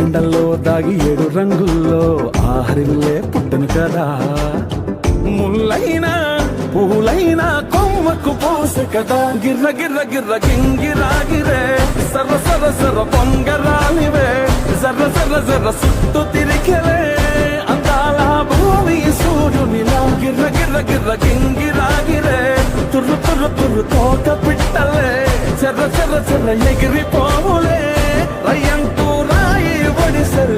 ఎండల్లో దాగి 7 రంగుల్లో ఆహరిల్లే పుట్టను కదా. ముల్లైనా పూలైనా కొమ్మకు పోసే కదా. గిర్ర గిర్ర గిర్ర గింగిరాగిరే సర్ర సర్ర సర్ర పొంగరాలివే జర్ర జర్ర జర్ర సుట్టు తిరిగలే అందాల భూమి సూర్యునిలా. గిర్ర గిర్ర గిర్ర గింగిరాగిరే తుర్రు తుర్రు తుర్రు తోట పిట్టలే చెర్ర చెర్ర చెర్ర ఎగిరిపోవులే రయ్యంటూ రాయి ఒడిసెల్